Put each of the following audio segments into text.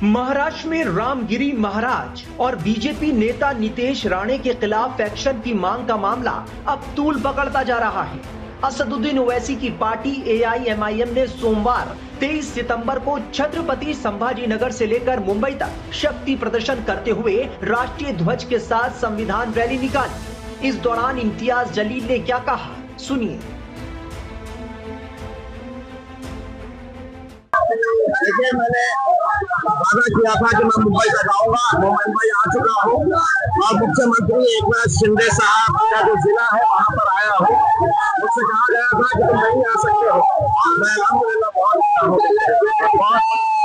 महाराष्ट्र में रामगिरी महाराज और बीजेपी नेता नितेश राणे के खिलाफ एक्शन की मांग का मामला अब तूल पकड़ता जा रहा है। असदुद्दीन ओवैसी की पार्टी AIMIM ने सोमवार 23 सितंबर को छत्रपति संभाजीनगर से लेकर मुंबई तक शक्ति प्रदर्शन करते हुए राष्ट्रीय ध्वज के साथ संविधान रैली निकाली। इस दौरान इम्तियाज जलील ने क्या कहा, सुनिए। देखिए, मैंने वादा किया था कि मैं मुंबई तक आऊंगा। मैं मुंबई आ चुका हूँ और मुख्यमंत्री एकनाथ शिंदे साहब का जो जिला है वहाँ पर आया हूँ। मुझसे कहा गया था कि तुम नहीं आ सकते हो। मैं अल्हम्दुलिल्लाह बहुत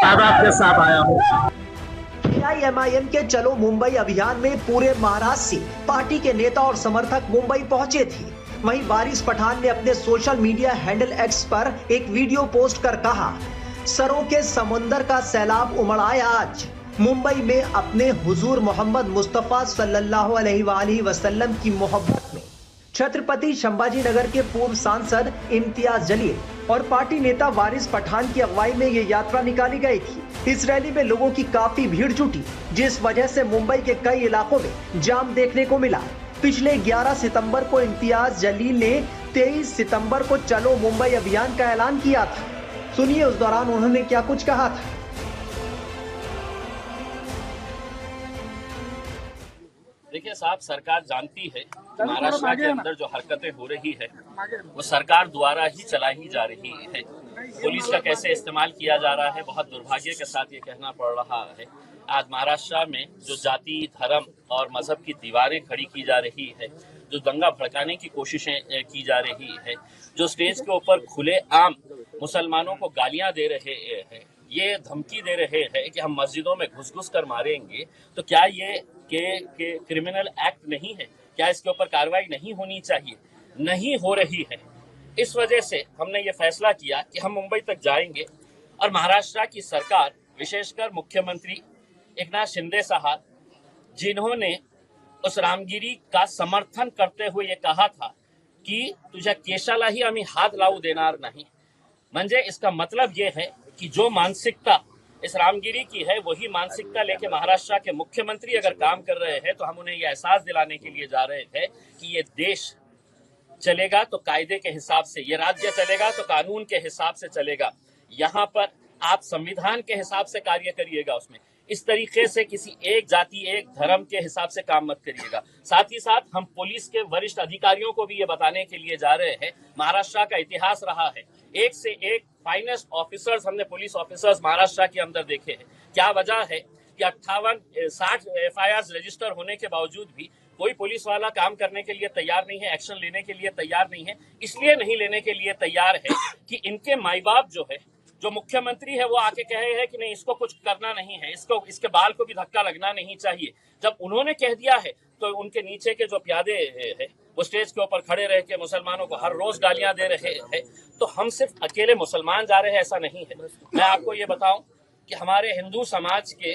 तादाद के साथ आया हूँ। AIMIM के चलो मुंबई अभियान में पूरे महाराष्ट्र से पार्टी के नेता और समर्थक मुंबई पहुंचे थे। वहीं वारिस पठान ने अपने सोशल मीडिया हैंडल X पर एक वीडियो पोस्ट कर कहा, सरों के समुंदर का सैलाब उमड़ आया आज। मुंबई में अपने हुजूर मोहम्मद मुस्तफा सल्लल्लाहु अलैहि वसल्लम की मोहब्बत में छत्रपति संभाजीनगर के पूर्व सांसद इम्तियाज जलील और पार्टी नेता वारिस पठान की अगुवाई में ये यात्रा निकाली गई थी। इस रैली में लोगों की काफी भीड़ जुटी, जिस वजह से मुंबई के कई इलाकों में जाम देखने को मिला। पिछले 11 सितंबर को इम्तियाज जलील ने 23 सितंबर को चलो मुंबई अभियान का ऐलान किया था। सुनिए उस दौरान उन्होंने क्या कुछ कहा था। देखिए साहब, सरकार जानती है कि महाराष्ट्र के अंदर जो हरकतें हो रही है वो सरकार द्वारा ही चलाई जा रही है। पुलिस का कैसे इस्तेमाल किया जा रहा है, बहुत दुर्भाग्य के साथ ये कहना पड़ रहा है। आज महाराष्ट्र में जो जाति, धर्म और मजहब की दीवारें खड़ी की जा रही है, जो दंगा भड़काने की कोशिशें की जा रही है, जो स्टेज के ऊपर खुले आम मुसलमानों को गालियां दे रहे हैं, ये धमकी दे रहे हैं कि हम मस्जिदों में घुस कर मारेंगे, तो क्या ये के क्रिमिनल एक्ट नहीं है? क्या इसके ऊपर कार्रवाई नहीं होनी चाहिए? नहीं हो रही है। इस वजह से हमने ये फैसला किया कि हम मुंबई तक जाएंगे और महाराष्ट्र की सरकार, विशेषकर मुख्यमंत्री एकनाथ शिंदे साहब, जिन्होंने उस रामगिरी का समर्थन करते हुए ये कहा था की तुझ्या केशालाही आम्ही हात लावू देणार नाही, म्हणजे इसका मतलब ये है कि जो मानसिकता इस रामगिरी की है वही मानसिकता लेके महाराष्ट्र के मुख्यमंत्री अगर काम कर रहे हैं, तो हम उन्हें यह एहसास दिलाने के लिए जा रहे थे कि ये देश चलेगा तो कायदे के हिसाब से, ये राज्य चलेगा तो कानून के हिसाब से चलेगा। यहाँ पर आप संविधान के हिसाब से कार्य करिएगा। उसमें इस तरीके से किसी एक जाति, एक धर्म के हिसाब से काम मत करिएगा। साथ ही साथ हम पुलिस के वरिष्ठ अधिकारियों को भी ये बताने के लिए जा रहे हैं, महाराष्ट्र का इतिहास रहा है, एक से एक फाइनेस्ट ऑफिसर्स हमने पुलिस ऑफिसर्स महाराष्ट्र के अंदर देखे हैं। क्या वजह है कि 60 FIRs रजिस्टर होने के बावजूद भी कोई पुलिस वाला काम करने के लिए तैयार नहीं है, एक्शन लेने के लिए तैयार नहीं है। इसलिए नहीं लेने के लिए तैयार है कि इनके माई बाप जो है, जो मुख्यमंत्री है, वो आके कहे हैं कि नहीं, इसको कुछ करना नहीं है, इसके बाल को भी धक्का लगना नहीं चाहिए। जब उन्होंने कह दिया है तो उनके नीचे के जो प्यादे हैं वो स्टेज के ऊपर खड़े रह के मुसलमानों को हर रोज गालियां दे रहे हैं। तो हम सिर्फ अकेले मुसलमान जा रहे हैं ऐसा नहीं है। मैं आपको ये बताऊं कि हमारे हिंदू समाज के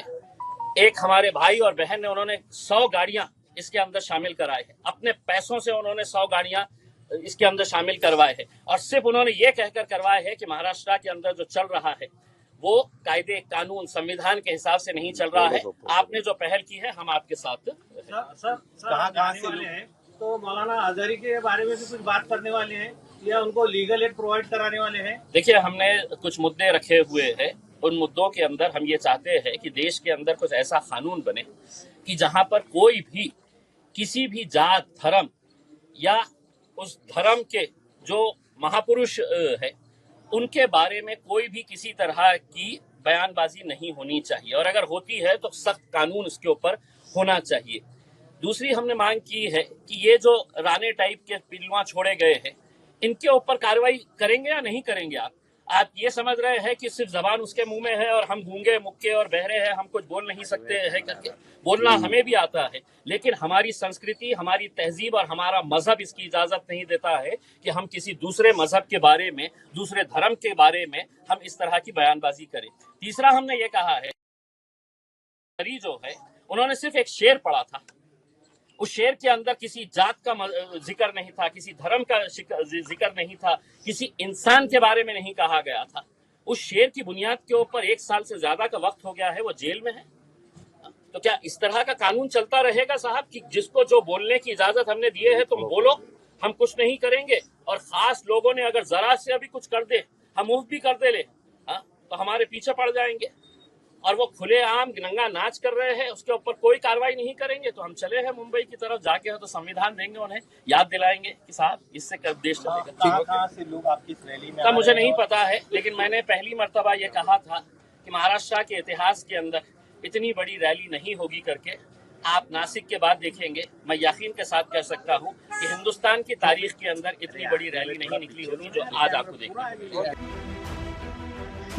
एक हमारे भाई और बहन ने, उन्होंने 100 गाड़ियां इसके अंदर शामिल कराए हैं। अपने पैसों से उन्होंने 100 गाड़ियां इसके अंदर शामिल करवाए हैं और सिर्फ उन्होंने ये कहकर करवाए हैं कि महाराष्ट्र के अंदर जो चल रहा है वो कायदे, कानून, संविधान के हिसाब से नहीं चल रहा है। आपने जो पहल की है, हम आपके साथ। सर कहाँ से वाले हैं, तो मौलाना आजहरी के बारे में भी कुछ बात करने वाले हैं या उनको लीगल एड प्रोवाइड कराने वाले हैं? देखिए, हमने कुछ मुद्दे रखे हुए हैं। उन मुद्दों के अंदर हम ये चाहते हैं कि देश के अंदर कुछ ऐसा कानून बने कि जहां पर कोई भी किसी भी जात, धर्म या उस धर्म के जो महापुरुष है उनके बारे में कोई भी किसी तरह की बयानबाजी नहीं होनी चाहिए, और अगर होती है तो सख्त कानून इसके ऊपर होना चाहिए। दूसरी हमने मांग की है कि ये जो राणे टाइप के पिलुआ छोड़े गए हैं, इनके ऊपर कार्रवाई करेंगे या नहीं करेंगे? आप ये समझ रहे हैं कि सिर्फ जबान उसके मुंह में है और हम गूंगे, मुक्के और बहरे हैं, हम कुछ बोल नहीं सकते हैं करके? बोलना हमें भी आता है, लेकिन हमारी संस्कृति, हमारी तहजीब और हमारा मजहब इसकी इजाजत नहीं देता है कि हम किसी दूसरे मजहब के बारे में, दूसरे धर्म के बारे में हम इस तरह की बयानबाजी करें। तीसरा हमने ये कहा है, जो है उन्होंने सिर्फ एक शेर पढ़ा था, उस शेर के अंदर किसी जात का जिक्र नहीं था, किसी धर्म का जिक्र नहीं था, किसी इंसान के बारे में नहीं कहा गया था। उस शेर की बुनियाद के ऊपर 1 साल से ज्यादा का वक्त हो गया है, वो जेल में है। तो क्या इस तरह का कानून चलता रहेगा साहब कि जिसको जो बोलने की इजाजत हमने दिए है तुम बोलो, हम कुछ नहीं करेंगे, और खास लोगों ने अगर जरा से अभी कुछ कर दे, हम मुफ्त भी कर दे ले, तो हमारे पीछे पड़ जाएंगे, और वो खुलेआम नंगा नाच कर रहे हैं, उसके ऊपर कोई कार्रवाई नहीं करेंगे। तो हम चले हैं मुंबई की तरफ, जाके हो तो संविधान देंगे, उन्हें याद दिलाएंगे कि साहब इससे कब देश चलेगा। कहाँ से लोग आपकी इस रैली में तब मुझे नहीं पता है, लेकिन मैंने पहली मर्तबा ये कहा था कि महाराष्ट्र के इतिहास के अंदर इतनी बड़ी रैली नहीं होगी करके। आप नासिक के बाद देखेंगे, मैं यकीन के साथ कह सकता हूँ कि हिंदुस्तान की तारीख के अंदर इतनी बड़ी रैली नहीं निकली होगी जो आज आपको देखना।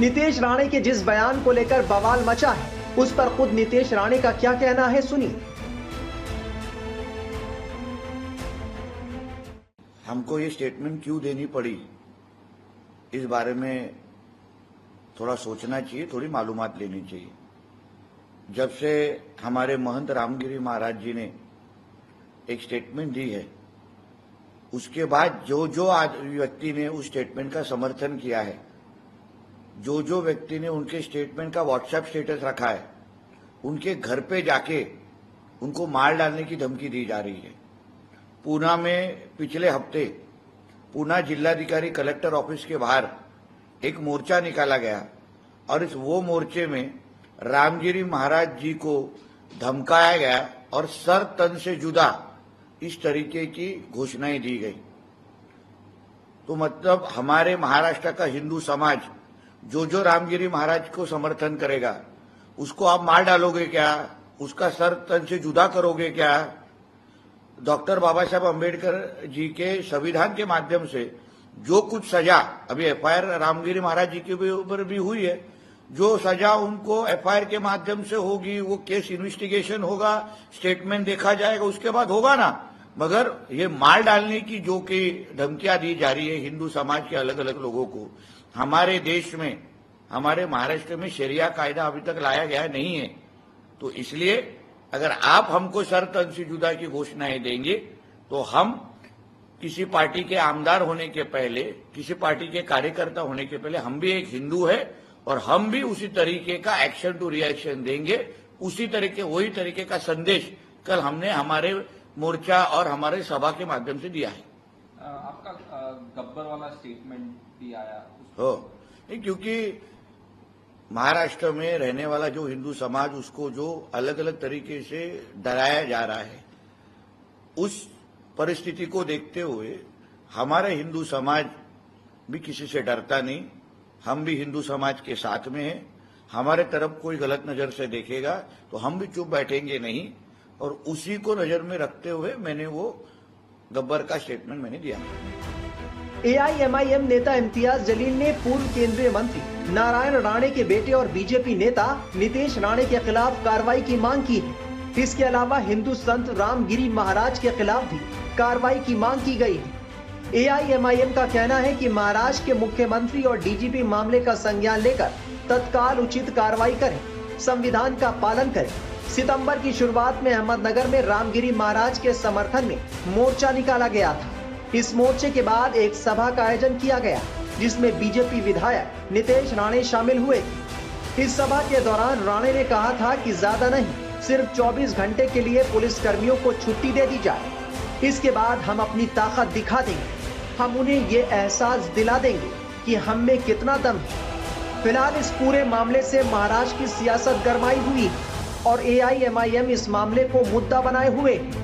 नीतीश राणे के जिस बयान को लेकर बवाल मचा है, उस पर खुद नीतीश राणे का क्या कहना है, सुनिए। हमको ये स्टेटमेंट क्यों देनी पड़ी, इस बारे में थोड़ा सोचना चाहिए, थोड़ी मालूमात लेनी चाहिए। जब से हमारे महंत रामगिरी महाराज जी ने एक स्टेटमेंट दी है, उसके बाद जो जो व्यक्ति ने उस स्टेटमेंट का समर्थन किया है, जो जो व्यक्ति ने उनके स्टेटमेंट का व्हाट्सएप स्टेटस रखा है, उनके घर पे जाके उनको मार डालने की धमकी दी जा रही है। पूना में पिछले हफ्ते पूना जिलाधिकारी कलेक्टर ऑफिस के बाहर एक मोर्चा निकाला गया, और इस वो मोर्चे में रामगिरी महाराज जी को धमकाया गया और सर तन से जुदा इस तरीके की घोषणाएं दी गई। तो मतलब हमारे महाराष्ट्र का हिंदू समाज जो जो रामगिरी महाराज को समर्थन करेगा, उसको आप मार डालोगे क्या, उसका सर तन से जुदा करोगे क्या? डॉक्टर बाबा साहब अम्बेडकर जी के संविधान के माध्यम से जो कुछ सजा अभी एफआईआर रामगिरी महाराज जी के ऊपर भी हुई है, जो सजा उनको एफआईआर के माध्यम से होगी, वो केस इन्वेस्टिगेशन होगा, स्टेटमेंट देखा जाएगा, उसके बाद होगा ना। मगर ये मार डालने की जो कि धमकियां दी जा रही है हिंदू समाज के अलग अलग लोगों को, हमारे देश में, हमारे महाराष्ट्र में शरिया कायदा अभी तक लाया गया नहीं है। तो इसलिए अगर आप हमको सर तन से जुदा की घोषणाएं देंगे, तो हम किसी पार्टी के आमदार होने के पहले, किसी पार्टी के कार्यकर्ता होने के पहले, हम भी एक हिंदू है, और हम भी उसी तरीके का एक्शन टू रिएक्शन देंगे। उसी तरीके, वही तरीके का संदेश कल हमने हमारे मोर्चा और हमारे सभा के माध्यम से दिया है। आपका गब्बर वाला स्टेटमेंट भी आया हो, क्योंकि महाराष्ट्र में रहने वाला जो हिंदू समाज, उसको जो अलग अलग तरीके से डराया जा रहा है, उस परिस्थिति को देखते हुए हमारे हिंदू समाज भी किसी से डरता नहीं। हम भी हिंदू समाज के साथ में हैं। हमारे तरफ कोई गलत नजर से देखेगा तो हम भी चुप बैठेंगे नहीं, और उसी को नजर में रखते हुए मैंने वो गब्बर का स्टेटमेंट मैंने दिया। एआईएमआईएम नेता इम्तियाज जलील ने पूर्व केंद्रीय मंत्री नारायण राणे के बेटे और बीजेपी नेता नीतीश राणे के खिलाफ कार्रवाई की मांग की है। इसके अलावा हिंदू संत रामगिरी महाराज के खिलाफ भी कार्रवाई की मांग की गई है। एआईएमआईएम का कहना है कि महाराष्ट्र के मुख्यमंत्री और डीजीपी मामले का संज्ञान लेकर तत्काल उचित कार्रवाई करें, संविधान का पालन करें। सितंबर की शुरुआत में अहमदनगर में रामगिरी महाराज के समर्थन में मोर्चा निकाला गया था। इस मोर्चे के बाद एक सभा का आयोजन किया गया, जिसमें बीजेपी विधायक नीतीश राणे शामिल हुए थे। इस सभा के दौरान राणे ने कहा था कि ज्यादा नहीं, सिर्फ 24 घंटे के लिए पुलिस कर्मियों को छुट्टी दे दी जाए। इसके बाद हम अपनी ताकत दिखा देंगे, हम उन्हें ये एहसास दिला देंगे कि हम में कितना दम है। फिलहाल इस पूरे मामले से महाराष्ट्र की सियासत गरमाई हुई है और एआईएमआईएम इस मामले को मुद्दा बनाए हुए है।